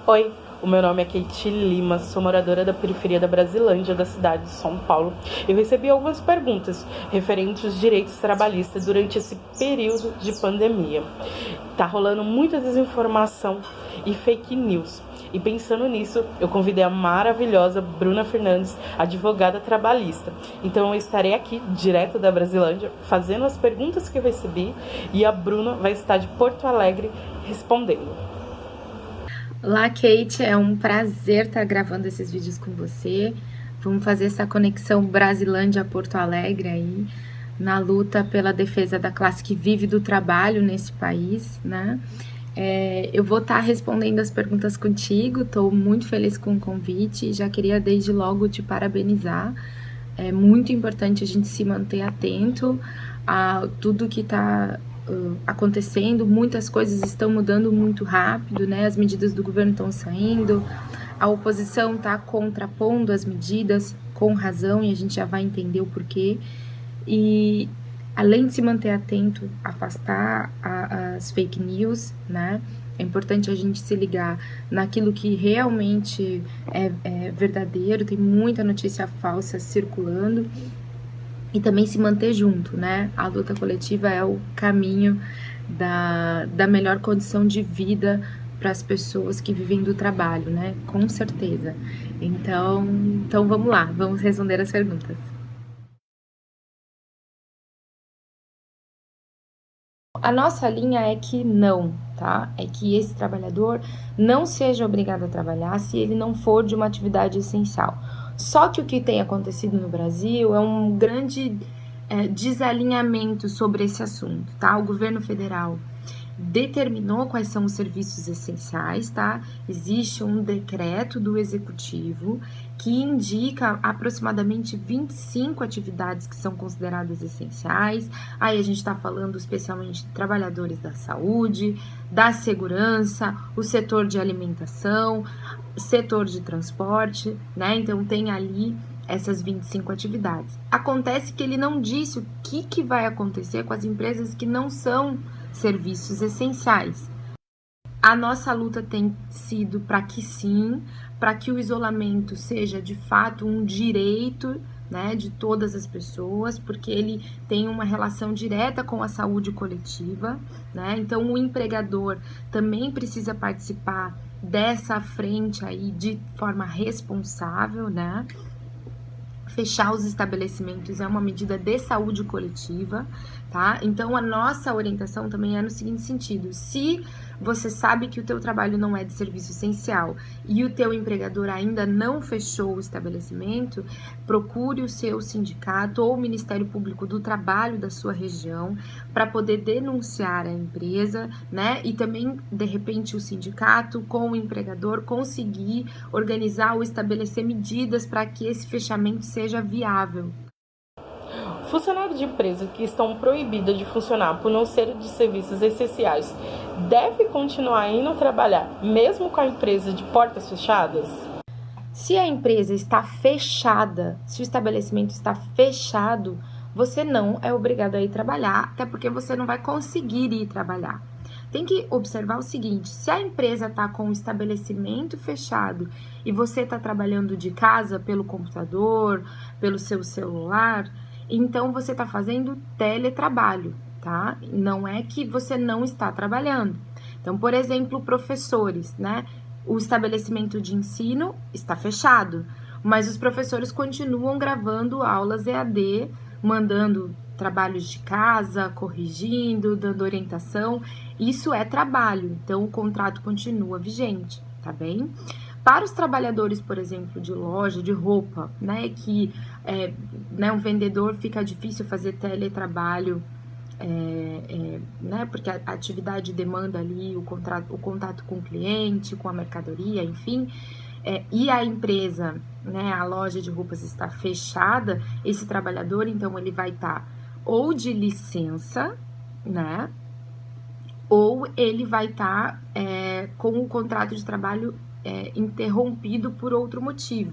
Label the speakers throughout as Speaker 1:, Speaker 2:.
Speaker 1: Oi, o meu nome é Keiti Lima, sou moradora da periferia da Brasilândia, da cidade de São Paulo. Eu recebi algumas perguntas referentes aos direitos trabalhistas durante esse período de pandemia. Tá rolando muita desinformação e fake news. E pensando nisso, eu convidei a maravilhosa Bruna Fernandes, advogada trabalhista. Então eu estarei aqui, direto da Brasilândia, fazendo as perguntas que eu recebi e a Bruna vai estar de Porto Alegre respondendo.
Speaker 2: Olá, Kate, é um prazer estar gravando esses vídeos com você. Vamos fazer essa conexão Brasilândia-Porto Alegre aí, na luta pela defesa da classe que vive do trabalho nesse país, né? Eu vou estar respondendo as perguntas contigo, estou muito feliz com o convite e já queria desde logo te parabenizar. É muito importante a gente se manter atento a tudo que está acontecendo, muitas coisas estão mudando muito rápido, né? As medidas do governo estão saindo, a oposição está contrapondo as medidas com razão e a gente já vai entender o porquê. E além de se manter atento, afastar as fake news, né? É importante a gente se ligar naquilo que realmente é verdadeiro, tem muita notícia falsa circulando e também se manter junto, né? A luta coletiva é o caminho da melhor condição de vida para as pessoas que vivem do trabalho, né? Com certeza. Então vamos lá, vamos responder as perguntas. A nossa linha é que não, tá? É que esse trabalhador não seja obrigado a trabalhar se ele não for de uma atividade essencial. Só que o que tem acontecido no Brasil é um grande desalinhamento sobre esse assunto, tá? O governo federal determinou quais são os serviços essenciais, tá? Existe um decreto do executivo que indica aproximadamente 25 atividades que são consideradas essenciais. Aí a gente está falando especialmente de trabalhadores da saúde, da segurança, o setor de alimentação, setor de transporte, né? Então tem ali essas 25 atividades. Acontece que ele não disse o que vai acontecer com as empresas que não são serviços essenciais. A nossa luta tem sido para que sim, para que o isolamento seja de fato um direito, né, de todas as pessoas, porque ele tem uma relação direta com a saúde coletiva, né? Então o empregador também precisa participar dessa frente aí de forma responsável, né? Fechar os estabelecimentos é uma medida de saúde coletiva, tá? Então, a nossa orientação também é no seguinte sentido: se você sabe que o teu trabalho não é de serviço essencial e o teu empregador ainda não fechou o estabelecimento, procure o seu sindicato ou o Ministério Público do Trabalho da sua região para poder denunciar a empresa, né? E também, de repente, o sindicato com o empregador conseguir organizar ou estabelecer medidas para que esse fechamento seja viável.
Speaker 1: Funcionários de empresas que estão proibidas de funcionar por não ser de serviços essenciais deve continuar indo trabalhar, mesmo com a empresa de portas fechadas?
Speaker 2: Se a empresa está fechada, se o estabelecimento está fechado, você não é obrigado a ir trabalhar, até porque você não vai conseguir ir trabalhar. Tem que observar o seguinte: se a empresa está com o estabelecimento fechado e você está trabalhando de casa pelo computador, pelo seu celular, então você está fazendo teletrabalho, tá? Não é que você não está trabalhando. Então, por exemplo, professores, né? O estabelecimento de ensino está fechado, mas os professores continuam gravando aulas EAD, mandando trabalhos de casa, corrigindo, dando orientação. Isso é trabalho, então o contrato continua vigente, tá bem? Para os trabalhadores, por exemplo, de loja, de roupa, né, que um vendedor fica difícil fazer teletrabalho, né, porque a atividade demanda ali o contato com o cliente, com a mercadoria, enfim, e a empresa, né, a loja de roupas está fechada, esse trabalhador, então, ele vai estar ou de licença, né, ou ele vai estar com o contrato de trabalho interrompido por outro motivo.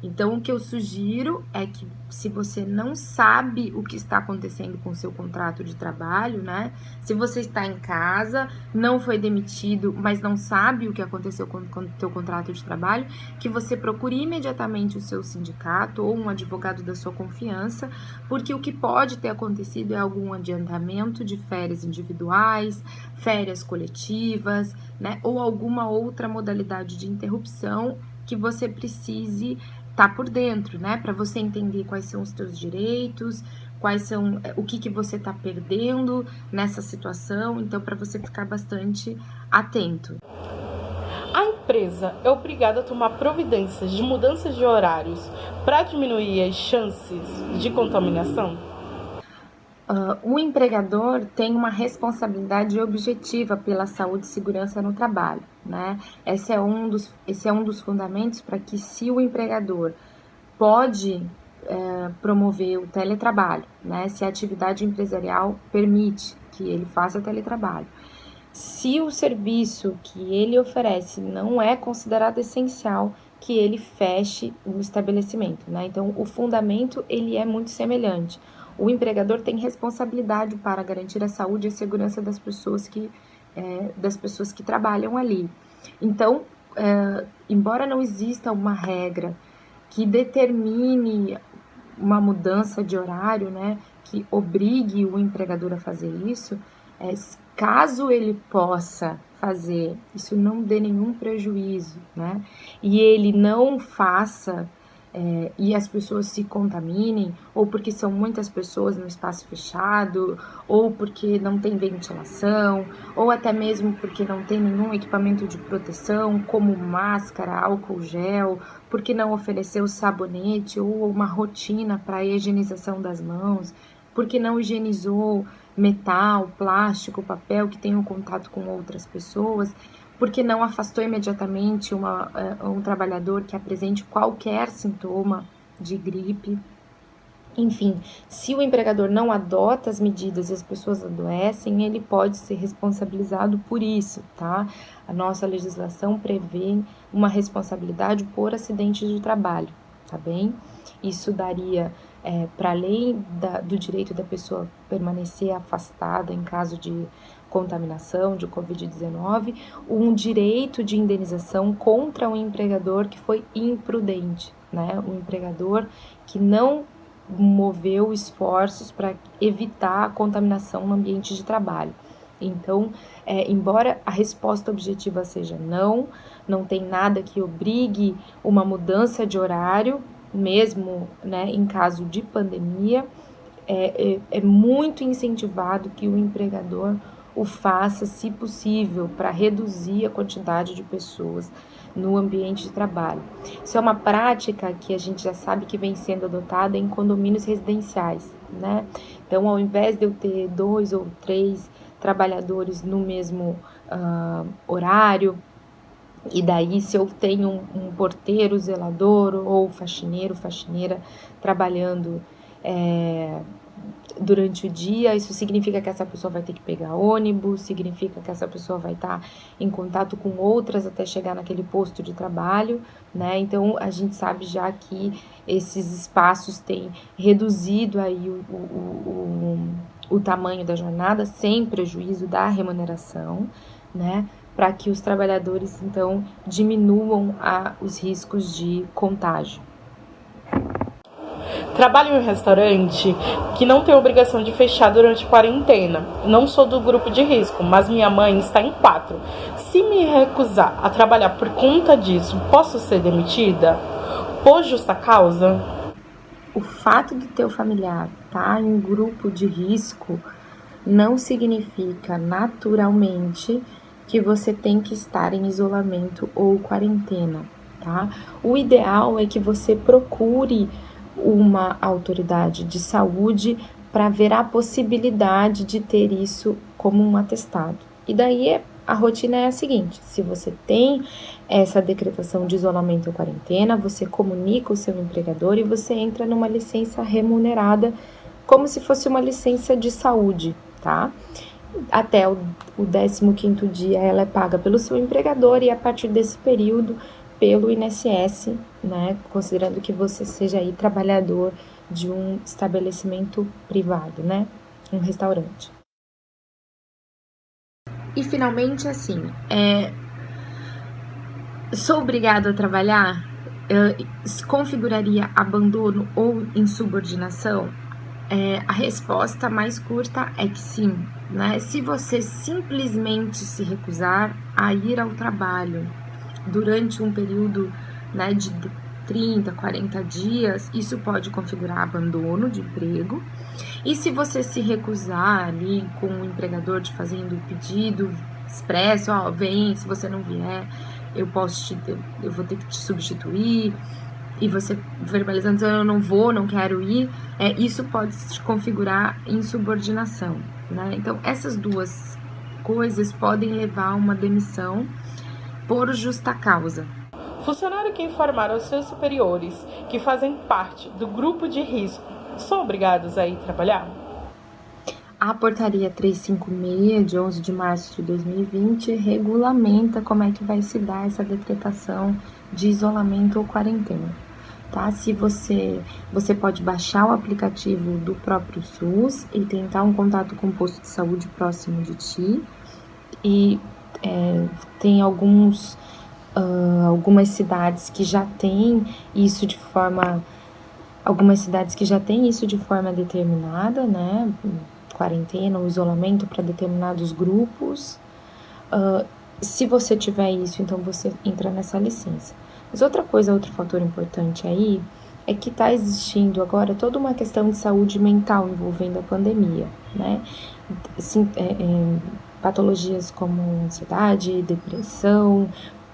Speaker 2: Então, o que eu sugiro é que, se você não sabe o que está acontecendo com o seu contrato de trabalho, né? Se você está em casa, não foi demitido, mas não sabe o que aconteceu com o teu contrato de trabalho, que você procure imediatamente o seu sindicato ou um advogado da sua confiança, porque o que pode ter acontecido é algum adiantamento de férias individuais, férias coletivas, né? Ou alguma outra modalidade de interrupção que você precise tá por dentro, né? Para você entender quais são os teus direitos, quais são o que você tá perdendo nessa situação. Então, para você ficar bastante atento.
Speaker 1: A empresa é obrigada a tomar providências de mudanças de horários para diminuir as chances de contaminação?
Speaker 2: O empregador tem uma responsabilidade objetiva pela saúde e segurança no trabalho, né? Esse é um dos fundamentos para que, se o empregador pode promover o teletrabalho, né? Se a atividade empresarial permite que ele faça teletrabalho. Se o serviço que ele oferece não é considerado essencial, que ele feche o estabelecimento, né? Então, o fundamento, ele é muito semelhante. O empregador tem responsabilidade para garantir a saúde e a segurança das pessoas que trabalham ali. Então, embora não exista uma regra que determine uma mudança de horário, né, que obrigue o empregador a fazer isso, caso ele possa fazer, isso não dê nenhum prejuízo, né, e ele não faça e as pessoas se contaminem, ou porque são muitas pessoas no espaço fechado, ou porque não tem ventilação, ou até mesmo porque não tem nenhum equipamento de proteção, como máscara, álcool gel, porque não ofereceu sabonete ou uma rotina para a higienização das mãos, porque não higienizou metal, plástico, papel que tenham contato com outras pessoas, porque não afastou imediatamente um trabalhador que apresente qualquer sintoma de gripe. Enfim, se o empregador não adota as medidas e as pessoas adoecem, ele pode ser responsabilizado por isso, tá? A nossa legislação prevê uma responsabilidade por acidentes de trabalho, tá bem? Isso daria, para além do direito da pessoa permanecer afastada em caso de contaminação de Covid-19, um direito de indenização contra um empregador que foi imprudente, né? Um empregador que não moveu esforços para evitar a contaminação no ambiente de trabalho. Então, embora a resposta objetiva seja não tem nada que obrigue uma mudança de horário, mesmo, né, em caso de pandemia, é muito incentivado que o empregador o faça, se possível, para reduzir a quantidade de pessoas no ambiente de trabalho. Isso é uma prática que a gente já sabe que vem sendo adotada em condomínios residenciais, né? Então, ao invés de eu ter 2 ou 3 trabalhadores no mesmo horário, e daí, se eu tenho um porteiro, zelador ou faxineiro, faxineira trabalhando durante o dia, isso significa que essa pessoa vai ter que pegar ônibus, significa que essa pessoa vai estar em contato com outras até chegar naquele posto de trabalho, né? Então, a gente sabe já que esses espaços têm reduzido aí o tamanho da jornada, sem prejuízo da remuneração, né? Para que os trabalhadores, então, diminuam os riscos de contágio.
Speaker 1: Trabalho em um restaurante que não tem obrigação de fechar durante a quarentena. Não sou do grupo de risco, mas minha mãe está em 4. Se me recusar a trabalhar por conta disso, posso ser demitida? Por justa causa?
Speaker 2: O fato de teu familiar estar em um grupo de risco não significa naturalmente que você tem que estar em isolamento ou quarentena, tá? O ideal é que você procure uma autoridade de saúde para ver a possibilidade de ter isso como um atestado. E daí a rotina é a seguinte: se você tem essa decretação de isolamento ou quarentena, você comunica o seu empregador e você entra numa licença remunerada, como se fosse uma licença de saúde, tá? Até o 15º dia ela é paga pelo seu empregador, e a partir desse período pelo INSS, né, considerando que você seja aí trabalhador de um estabelecimento privado, né, um restaurante. E finalmente, assim, sou obrigado a trabalhar? Configuraria abandono ou insubordinação? A resposta mais curta é que sim, né? Se você simplesmente se recusar a ir ao trabalho durante um período, né, de 30, 40 dias, isso pode configurar abandono de emprego. E se você se recusar ali com o empregador te fazendo o pedido expresso, ó, vem, se você não vier, eu vou ter que te substituir, e você verbalizando, eu não vou, não quero ir, isso pode se configurar insubordinação, né? Então, essas duas coisas podem levar a uma demissão por justa causa.
Speaker 1: Funcionário que informar aos seus superiores que fazem parte do grupo de risco são obrigados a ir trabalhar?
Speaker 2: A portaria 356, de 11 de março de 2020, regulamenta como é que vai se dar essa decretação de isolamento ou quarentena. Tá? Se você pode baixar o aplicativo do próprio SUS e tentar um contato com o posto de saúde próximo de ti. E tem algumas cidades que já têm isso de forma... Algumas cidades que já têm isso de forma determinada, né? Quarentena ou isolamento para determinados grupos. Se você tiver isso, então você entra nessa licença. Mas outro fator importante aí é que está existindo agora toda uma questão de saúde mental envolvendo a pandemia, né? Assim, patologias como ansiedade, depressão,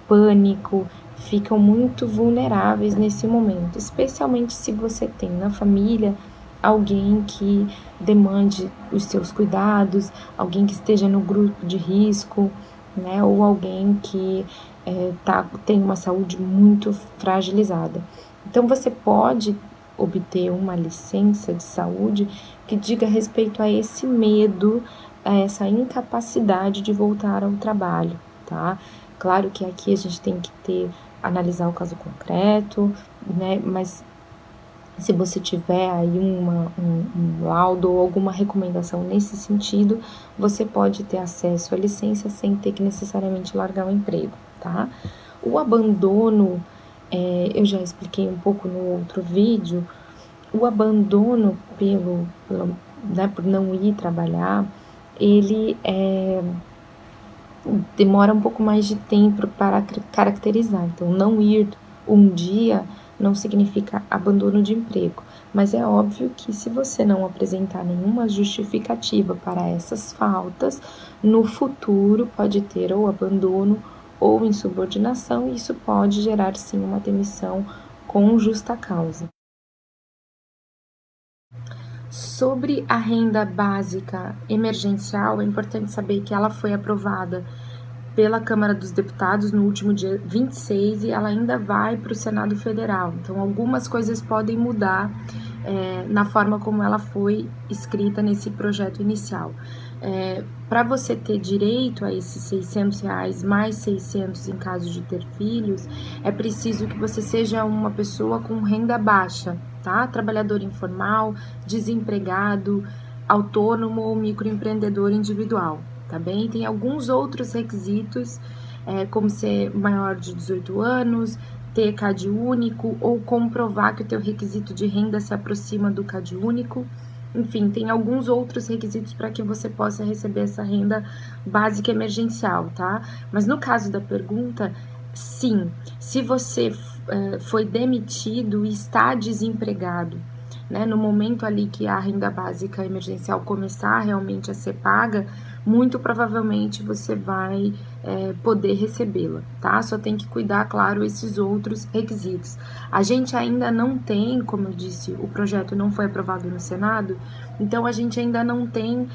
Speaker 2: pânico ficam muito vulneráveis nesse momento, especialmente se você tem na família alguém que demande os seus cuidados, alguém que esteja no grupo de risco, né, ou alguém que tem uma saúde muito fragilizada. Então, você pode obter uma licença de saúde que diga respeito a esse medo, a essa incapacidade de voltar ao trabalho, tá? Claro que aqui a gente tem que analisar o caso concreto, né, mas se você tiver aí um laudo ou alguma recomendação nesse sentido, você pode ter acesso à licença sem ter que necessariamente largar o emprego, tá? O abandono, eu já expliquei um pouco no outro vídeo, o abandono por não ir trabalhar, ele demora um pouco mais de tempo para caracterizar. Então, não ir um dia não significa abandono de emprego, mas é óbvio que se você não apresentar nenhuma justificativa para essas faltas, no futuro pode ter ou abandono ou insubordinação, e isso pode gerar sim uma demissão com justa causa. Sobre a renda básica emergencial, é importante saber que ela foi aprovada pela Câmara dos Deputados no último dia 26 e ela ainda vai para o Senado Federal. Então, algumas coisas podem mudar na forma como ela foi escrita nesse projeto inicial. Para você ter direito a esses R$600 mais 600 em caso de ter filhos, é preciso que você seja uma pessoa com renda baixa, tá? Trabalhador informal, desempregado, autônomo ou microempreendedor individual. Tá bem? Tem alguns outros requisitos, como ser maior de 18 anos, ter CAD único ou comprovar que o teu requisito de renda se aproxima do CAD único. Enfim, tem alguns outros requisitos para que você possa receber essa renda básica emergencial, tá? Mas no caso da pergunta, sim, se você foi demitido e está desempregado, né, no momento ali que a renda básica emergencial começar realmente a ser paga, muito provavelmente você vai poder recebê-la, tá? Só tem que cuidar, claro, esses outros requisitos. A gente ainda não tem, como eu disse, o projeto não foi aprovado no Senado, então a gente ainda não tem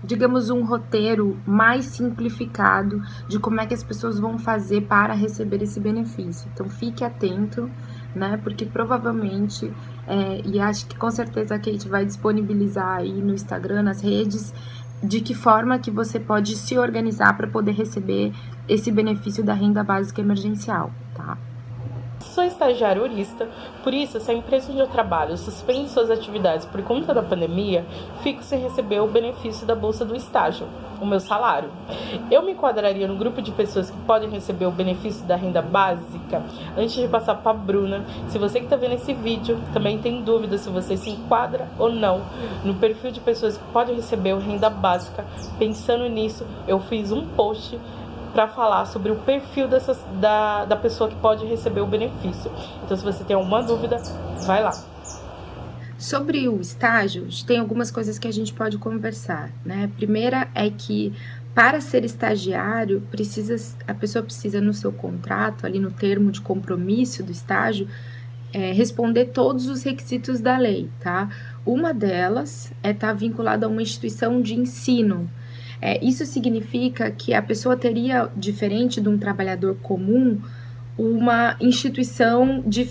Speaker 2: digamos, um roteiro mais simplificado de como é que as pessoas vão fazer para receber esse benefício. Então, fique atento, né? Porque provavelmente, e acho que com certeza a Kate vai disponibilizar aí no Instagram, nas redes, de que forma que você pode se organizar para poder receber esse benefício da renda básica emergencial, tá?
Speaker 1: Sou estagiário horista, por isso, se a empresa onde eu trabalho suspende suas atividades por conta da pandemia, fico sem receber o benefício da bolsa do estágio, o meu salário. Eu me enquadraria no grupo de pessoas que podem receber o benefício da renda básica? Antes de passar para a Bruna, se você que está vendo esse vídeo também tem dúvida se você se enquadra ou não no perfil de pessoas que podem receber a renda básica, pensando nisso, eu fiz um post para falar sobre o perfil da pessoa que pode receber o benefício. Então, se você tem alguma dúvida, vai lá.
Speaker 2: Sobre o estágio, tem algumas coisas que a gente pode conversar, né? Primeira é que para ser estagiário, a pessoa precisa no seu contrato, ali no termo de compromisso do estágio, responder todos os requisitos da lei, tá? Uma delas é estar vinculada a uma instituição de ensino. Isso significa que a pessoa teria, diferente de um trabalhador comum, uma instituição de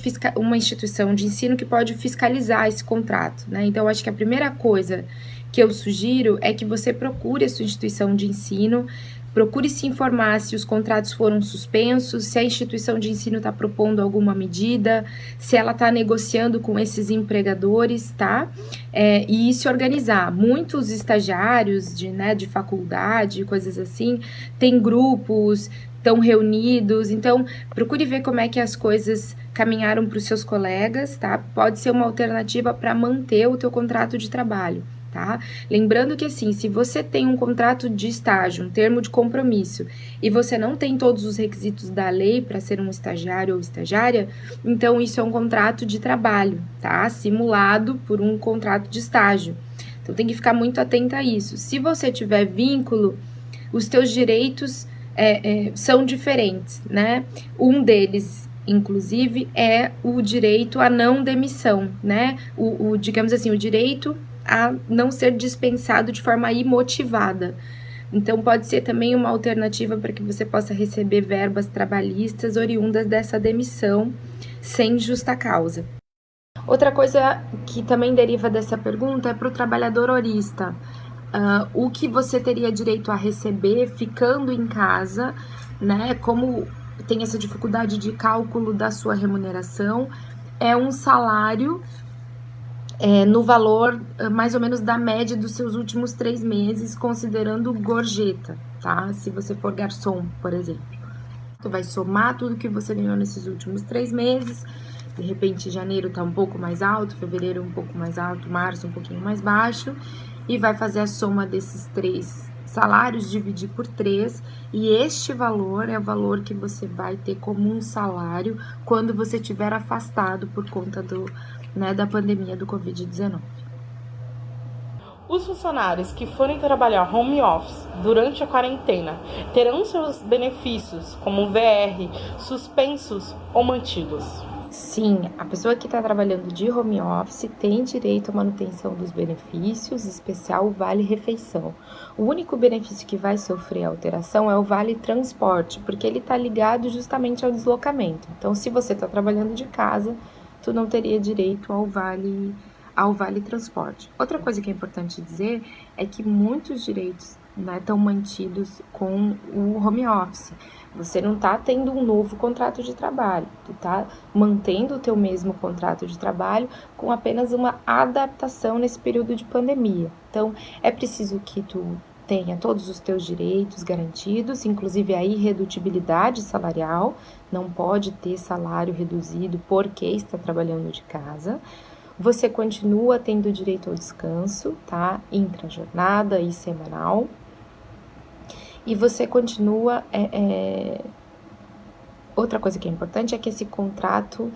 Speaker 2: ensino que pode fiscalizar esse contrato, né? Então, acho que a primeira coisa que eu sugiro é que você procure a sua instituição de ensino, procure se informar se os contratos foram suspensos, se a instituição de ensino está propondo alguma medida, se ela está negociando com esses empregadores, tá? E se organizar. Muitos estagiários de faculdade, coisas assim, têm grupos, estão reunidos, então procure ver como é que as coisas caminharam para os seus colegas, tá? Pode ser uma alternativa para manter o teu contrato de trabalho, tá? Lembrando que assim, se você tem um contrato de estágio, um termo de compromisso, e você não tem todos os requisitos da lei para ser um estagiário ou estagiária, então isso é um contrato de trabalho, tá? Simulado por um contrato de estágio. Então tem que ficar muito atenta a isso. Se você tiver vínculo, os teus direitos são diferentes, né? Um deles, inclusive, é o direito à não demissão, né? Digamos assim, o direito a não ser dispensado de forma imotivada. Então, pode ser também uma alternativa para que você possa receber verbas trabalhistas oriundas dessa demissão sem justa causa. Outra coisa que também deriva dessa pergunta é para o trabalhador horista. O que você teria direito a receber ficando em casa, né? Como tem essa dificuldade de cálculo da sua remuneração, é um salário no valor mais ou menos da média dos seus últimos 3 meses, considerando gorjeta, tá? Se você for garçom, por exemplo. Tu vai somar tudo que você ganhou nesses últimos 3 meses, de repente janeiro tá um pouco mais alto, fevereiro um pouco mais alto, março um pouquinho mais baixo, e vai fazer a soma desses 3 salários, dividir por 3, e este valor é o valor que você vai ter como um salário quando você estiver afastado por conta da pandemia do Covid-19.
Speaker 1: Os funcionários que forem trabalhar home office durante a quarentena terão seus benefícios, como VR, suspensos ou mantidos?
Speaker 2: Sim, a pessoa que está trabalhando de home office tem direito à manutenção dos benefícios, em especial o vale-refeição. O único benefício que vai sofrer alteração é o vale-transporte, porque ele está ligado justamente ao deslocamento. Então, se você está trabalhando de casa, tu não teria direito ao vale-transporte. Outra coisa que é importante dizer é que muitos direitos estão mantidos com o home office. Você não está tendo um novo contrato de trabalho, tu está mantendo o teu mesmo contrato de trabalho com apenas uma adaptação nesse período de pandemia. Então, é preciso que tu tenha todos os teus direitos garantidos, inclusive a irredutibilidade salarial, não pode ter salário reduzido porque está trabalhando de casa. Você continua tendo direito ao descanso, tá? Intrajornada e semanal. E você continua... Outra coisa que é importante é que esse contrato,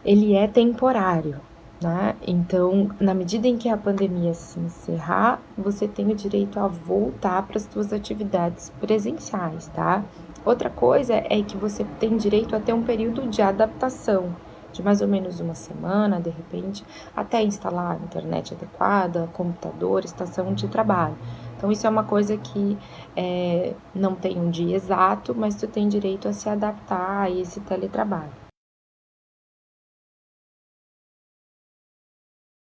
Speaker 2: ele é temporário, né? Então, na medida em que a pandemia se encerrar, você tem o direito a voltar para as suas atividades presenciais, tá? Outra coisa é que você tem direito a ter um período de adaptação, de mais ou menos uma semana, de repente, até instalar a internet adequada, computador, estação de trabalho. Então, isso é uma coisa que não tem um dia exato, mas tu tem direito a se adaptar a esse teletrabalho.